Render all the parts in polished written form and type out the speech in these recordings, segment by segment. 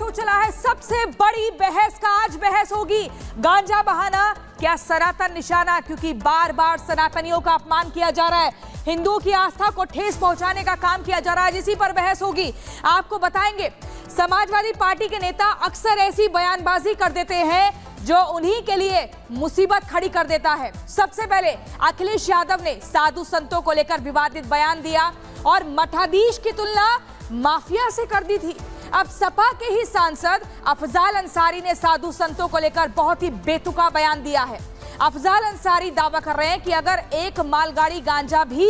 तो चला है सबसे बड़ी बहस का। आज बहस होगी गांजा बहाना क्या सनातन निशाना, क्योंकि बार बार सनातनियों का अपमान किया जा रहा है, हिंदुओं की आस्था को ठेस पहुंचाने का काम किया जा रहा है। इसी पर बहस होगी। आपको बताएंगे समाजवादी पार्टी के नेता अक्सर ऐसी बयानबाजी कर देते हैं जो उन्हीं के लिए मुसीबत खड़ी कर देता है। सबसे पहले अखिलेश यादव ने साधु संतों को लेकर विवादित बयान दिया और मठाधीश की तुलना माफिया से कर दी थी। अब सपा के ही सांसद अफजाल अंसारी ने साधु संतों को लेकर बहुत ही बेतुका बयान दिया है। अफजाल अंसारी दावा कर रहे हैं कि अगर एक मालगाड़ी गांजा भी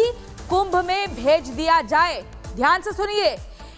कुंभ में भेज दिया जाए, ध्यान से सुनिए,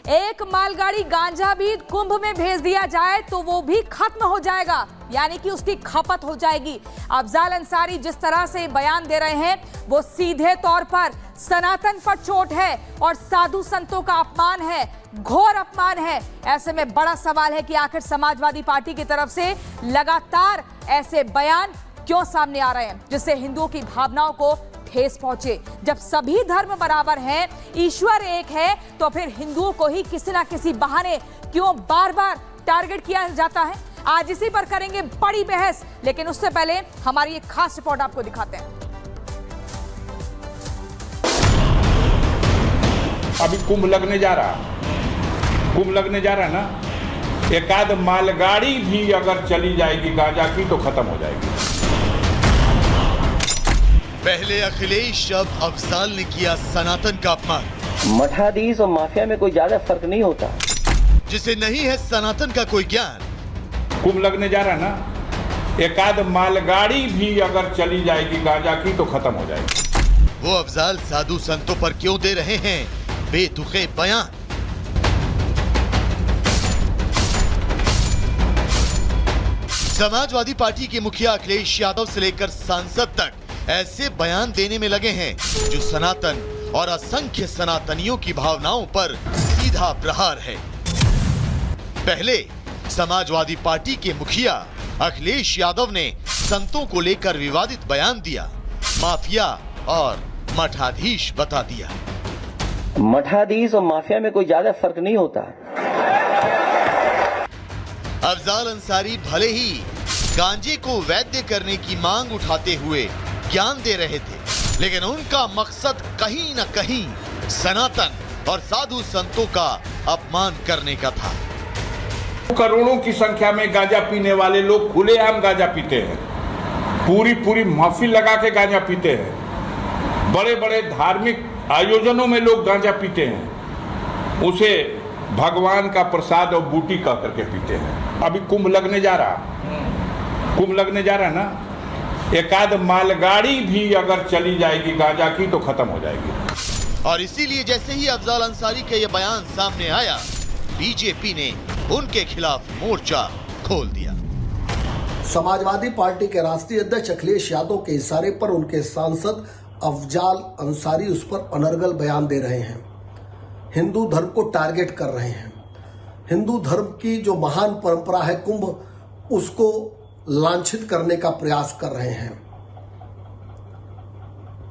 एक मालगाड़ी गांजा भी कुंभ में भेज दिया जाए तो वो भी खत्म हो जाएगा, यानी कि उसकी खपत हो जाएगी। अफजाल अंसारी जिस तरह से बयान दे रहे हैं वो सीधे तौर पर सनातन पर चोट है और साधु संतों का अपमान है, घोर अपमान है। ऐसे में बड़ा सवाल है कि आखिर समाजवादी पार्टी की तरफ से लगातार ऐसे बयान क्यों सामने आ रहे हैं जिससे हिंदुओं की भावनाओं को ठेस पहुंचे। जब सभी धर्म बराबर हैं, ईश्वर एक है, तो फिर हिंदुओं को ही किसी ना किसी बहाने क्यों बार बार टारगेट किया जाता है। आज इसी पर करेंगे बड़ी बहस, लेकिन उससे पहले हमारी एक खास रिपोर्ट आपको दिखाते हैं। अभी कुंभ लगने जा रहा है ना, एक आध मालगाड़ी भी अगर चली जाएगी गांजा की तो खत्म हो जाएगी। पहले अखिलेश, अब अफजाल ने किया सनातन का अपमान। मठाधीश और माफिया में कोई ज्यादा फर्क नहीं होता। जिसे नहीं है सनातन का कोई ज्ञान। कुंभ लगने जा रहा है ना, एक आध मालगाड़ी भी अगर चली जाएगी गांजा की तो खत्म हो जाएगी। वो अफजाल साधु संतों पर क्यों दे रहे हैं बेतुके बयान? समाजवादी पार्टी के मुखिया अखिलेश यादव से लेकर सांसद तक ऐसे बयान देने में लगे हैं जो सनातन और असंख्य सनातनियों की भावनाओं पर सीधा प्रहार है। पहले समाजवादी पार्टी के मुखिया अखिलेश यादव ने संतों को लेकर विवादित बयान दिया, माफिया और मठाधीश बता दिया। मठाधीश और माफिया में कोई ज्यादा फर्क नहीं होता। अफजाल अंसारी भले ही गांजे को वैध करने की मांग उठाते हुए ज्ञान दे रहे थे, लेकिन उनका मकसद कहीं न कहीं सनातन और साधु संतों का अपमान करने का था। करोड़ों की संख्या में गांजा पीने वाले लोग खुलेआम गांजा पीते हैं, पूरी महफिल लगा के गांजा पीते हैं, बड़े बड़े धार्मिक आयोजनों में लोग गांजा पीते हैं, उसे भगवान का प्रसाद और बूटी कह करके पीते हैं। अभी कुंभ लगने जा रहा है ना, एक आध मालगाड़ी भी अगर चली जाएगी गांजा की तो खत्म हो जाएगी। और इसीलिए जैसे ही अफजाल अंसारी का यह बयान सामने आया, बीजेपी ने उनके खिलाफ मोर्चा खोल दिया। समाजवादी पार्टी के राष्ट्रीय अध्यक्ष अखिलेश यादव के इशारे पर उनके सांसद अफजाल अंसारी उस पर अनर्गल बयान दे रहे हैं, हिंदू धर्म को टारगेट कर रहे हैं, हिंदू धर्म की जो महान परंपरा है कुंभ, उसको लांछित करने का प्रयास कर रहे हैं।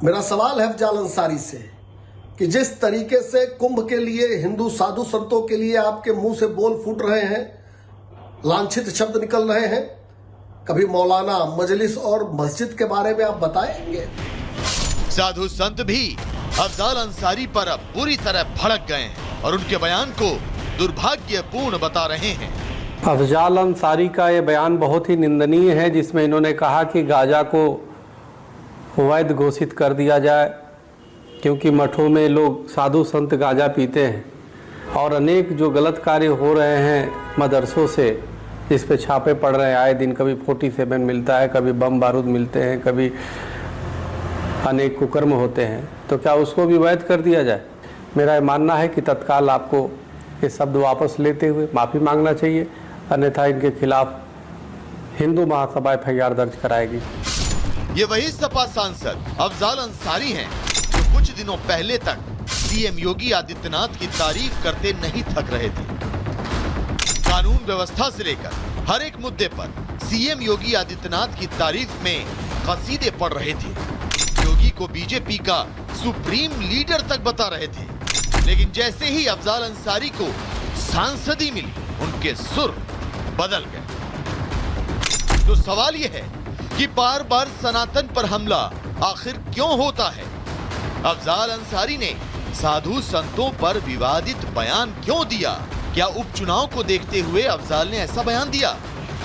मेरा सवाल है अफजाल अंसारी से कि जिस तरीके से कुंभ के लिए, हिंदू साधु संतों के लिए आपके मुंह से बोल फूट रहे हैं, लांछित शब्द निकल रहे हैं, कभी मौलाना, मजलिस और मस्जिद के बारे में आप बताएंगे? साधु संत भी अफजाल अंसारी पर अब बुरी तरह भड़क गए हैं और उनके बयान को दुर्भाग्यपूर्ण बता रहे हैं। अफजाल अंसारी का ये बयान बहुत ही निंदनीय है, जिसमें इन्होंने कहा कि गांजा को वैध घोषित कर दिया जाए, क्योंकि मठों में लोग साधु संत गांजा पीते हैं और अनेक जो गलत कार्य हो रहे हैं मदरसों से, जिस पे छापे पड़ रहे हैं आए दिन, कभी 47 मिलता है, कभी बम बारूद मिलते हैं, कभी अनेक कुकर्म होते हैं, तो क्या उसको भी वैध कर दिया जाए? मेरा मानना है कि तत्काल आपको ये शब्द वापस लेते हुए माफ़ी मांगना चाहिए, अन्यथा इनके खिलाफ हिंदू महासभा FIR दर्ज कराएगी। ये वही सपा सांसद अफजाल अंसारी हैं जो कुछ दिनों पहले तक सीएम योगी आदित्यनाथ की तारीफ करते नहीं थक रहे थे। कानून व्यवस्था से लेकर हर एक मुद्दे पर सीएम योगी आदित्यनाथ की तारीफ में कसीदे पढ़ रहे थे, योगी को बीजेपी का सुप्रीम लीडर तक बता रहे थे। लेकिन जैसे ही अफजाल अंसारी को सांसदी मिली, उनके सुर बदल गए। तो सवाल यह है कि बार बार सनातन पर हमला आखिर क्यों होता है? अफजाल अंसारी ने साधु संतों पर विवादित बयान क्यों दिया? क्या उपचुनाव को देखते हुए अफजाल ने ऐसा बयान दिया?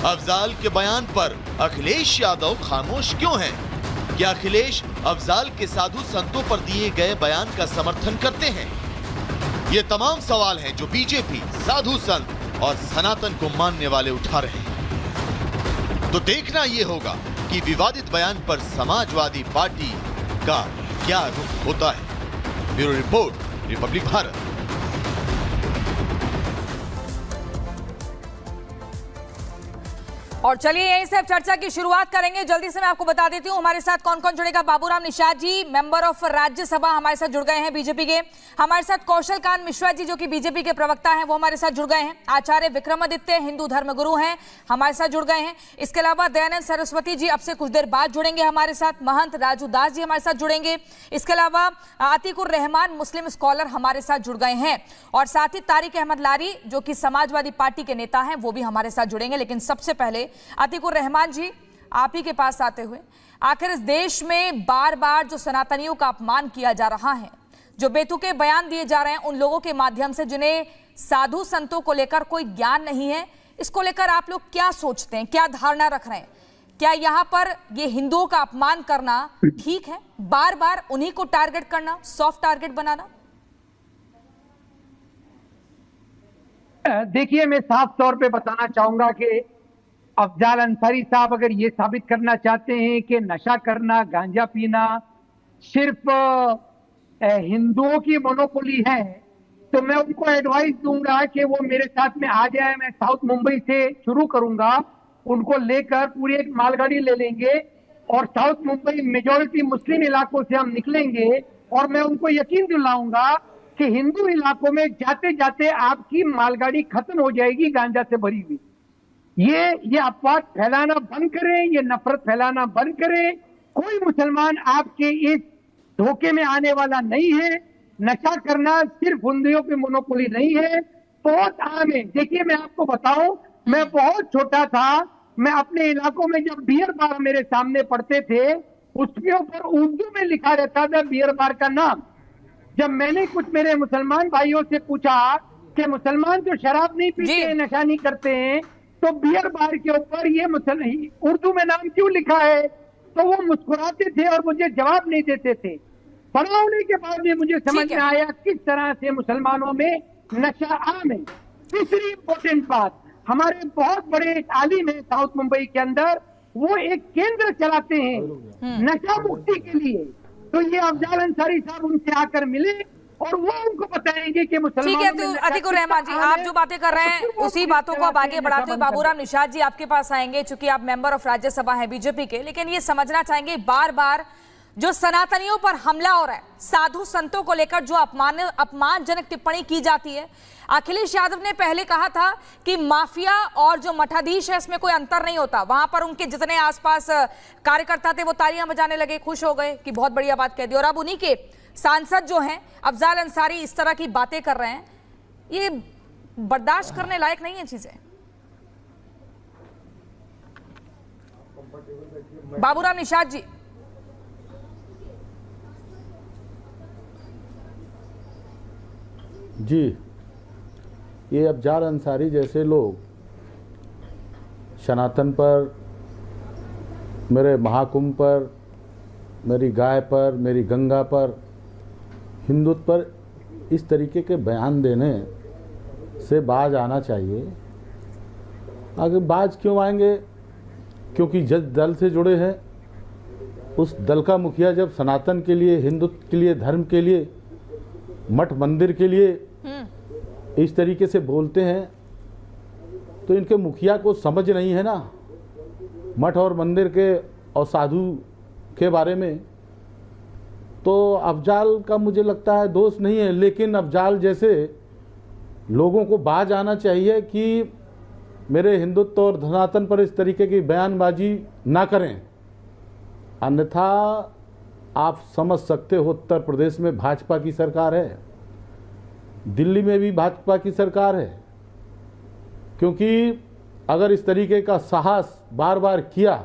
अफजाल के बयान पर अखिलेश यादव खामोश क्यों हैं? क्या अखिलेश अफजाल के साधु संतों पर दिए गए बयान का समर्थन करते हैं? ये तमाम सवाल हैं जो बीजेपी, साधु संत और सनातन को मानने वाले उठा रहे हैं। तो देखना यह होगा कि विवादित बयान पर समाजवादी पार्टी का क्या रुख होता है। Bureau report, Republic Bharat. और चलिए यहीं से अब चर्चा की शुरुआत करेंगे। जल्दी से मैं आपको बता देती हूं हमारे साथ कौन कौन जुड़ेगा। बाबूराम निषाद जी, मेंबर ऑफ राज्यसभा, हमारे साथ जुड़ गए हैं बीजेपी के। हमारे साथ कौशल कांत मिश्रा जी, जो कि बीजेपी के प्रवक्ता हैं, वो हमारे साथ जुड़ गए हैं। आचार्य विक्रमादित्य, हिंदू धर्मगुरु हैं, हमारे साथ जुड़ गए हैं। इसके अलावा दयानंद सरस्वती जी अब से कुछ देर बाद जुड़ेंगे हमारे साथ। महंत राजू दास जी हमारे साथ जुड़ेंगे। इसके अलावा आतिकुर रहमान, मुस्लिम स्कॉलर, हमारे साथ जुड़ गए हैं। और साथ ही तारिक अहमद लारी, जो कि समाजवादी पार्टी के नेता हैं, वो भी हमारे साथ जुड़ेंगे। लेकिन सबसे पहले आतिकुर रहमान जी, आप ही के पास आते हुए, आखिर इस देश में बार बार जो सनातनियों का अपमान किया जा रहा है, जो बेतुके बयान दिए जा रहे हैं उन लोगों के माध्यम से जिन्हें साधु संतों को लेकर कोई ज्ञान नहीं है, इसको लेकर आप लोग क्या सोचते हैं, क्या धारणा रख रहे हैं? क्या यहां पर ये हिंदुओं का अपमान करना ठीक है? बार बार उन्हीं को टारगेट करना, सॉफ्ट टारगेट बनाना? देखिए, मैं साफ तौर पे बताना चाहूंगा कि अफजाल अंसारी साहब अगर ये साबित करना चाहते हैं कि नशा करना, गांजा पीना सिर्फ हिंदुओं की मोनोपोली है, तो मैं उनको एडवाइस दूंगा कि वो मेरे साथ में आ जाए। मैं साउथ मुंबई से शुरू करूंगा, उनको लेकर पूरी एक मालगाड़ी ले लेंगे और साउथ मुंबई मेजॉरिटी मुस्लिम इलाकों से हम निकलेंगे और मैं उनको यकीन दिलाऊंगा कि हिंदू इलाकों में जाते जाते आपकी मालगाड़ी खत्म हो जाएगी गांजा से भरी हुई। ये अफवाह फैलाना बंद करें, ये नफरत फैलाना बंद करें। कोई मुसलमान आपके इस धोखे में आने वाला नहीं है। नशा करना सिर्फ हिंदुओं की मोनोपोली नहीं है, बहुत आम है। देखिए, मैं आपको बताऊं, मैं बहुत छोटा था, मैं अपने इलाकों में जब बियर बार मेरे सामने पड़ते थे, उसके ऊपर उर्दू में लिखा रहता था बियर बार का नाम। जब मैंने कुछ मेरे मुसलमान भाइयों से पूछा कि मुसलमान जो शराब नहीं पीते हैं, नशा नहीं करते हैं, तो बियर बार के ऊपर ये उर्दू में नाम क्यों लिखा है, तो वो मुस्कुराते थे और मुझे जवाब नहीं देते थे। बड़ा होने के बाद में मुझे समझ में आया किस तरह से मुसलमानों में नशा आम है। तीसरी इंपॉर्टेंट बात, हमारे बहुत बड़े एक आलिम है साउथ मुंबई के अंदर, वो एक केंद्र चलाते हैं नशा मुक्ति के लिए। तो ये अफजाल अंसारी साहब उनसे आकर मिले और वो उनको बताएंगे कि मुसलमानों। ठीक है, तो आतिकुर रहमान जी, आप जो बातें कर रहे हैं उसी बातों को आप आगे बढ़ाते हुए बाबूराम निषाद जी आपके पास आएंगे, चूंकि आप मेंबर ऑफ राज्यसभा हैं बीजेपी के। लेकिन ये समझना चाहेंगे, बार बार जो सनातनियों पर हमला हो रहा है, साधु संतों को लेकर जो अपमानजनक टिप्पणी की जाती है, अखिलेश यादव ने पहले कहा था कि माफिया और जो मठाधीश है इसमें कोई अंतर नहीं होता। वहां पर उनके जितने आसपास कार्यकर्ता थे वो तालियां बजाने लगे, खुश हो गए कि बहुत बढ़िया बात कह दी। और अब उन्हीं के सांसद जो हैं अफजाल अंसारी इस तरह की बातें कर रहे हैं, ये बर्दाश्त करने लायक नहीं है चीजें। बाबूराम निषाद जी, जी, ये अफजाल अंसारी जैसे लोग सनातन पर, मेरे महाकुंभ पर, मेरी गाय पर, मेरी गंगा पर, हिंदुत्व पर इस तरीके के बयान देने से बाज आना चाहिए। आगे बाज क्यों आएंगे? क्योंकि जिस दल से जुड़े हैं उस दल का मुखिया जब सनातन के लिए, हिंदुत्व के लिए, धर्म के लिए, मठ मंदिर के लिए इस तरीके से बोलते हैं, तो इनके मुखिया को समझ नहीं है ना मठ और मंदिर के और साधु के बारे में। तो अफजाल का मुझे लगता है दोष नहीं है, लेकिन अफजाल जैसे लोगों को बाज आना चाहिए कि मेरे हिंदुत्व और सनातन पर इस तरीके की बयानबाजी ना करें। अन्यथा आप समझ सकते हो, उत्तर प्रदेश में भाजपा की सरकार है, दिल्ली में भी भाजपा की सरकार है, क्योंकि अगर इस तरीके का साहस बार बार किया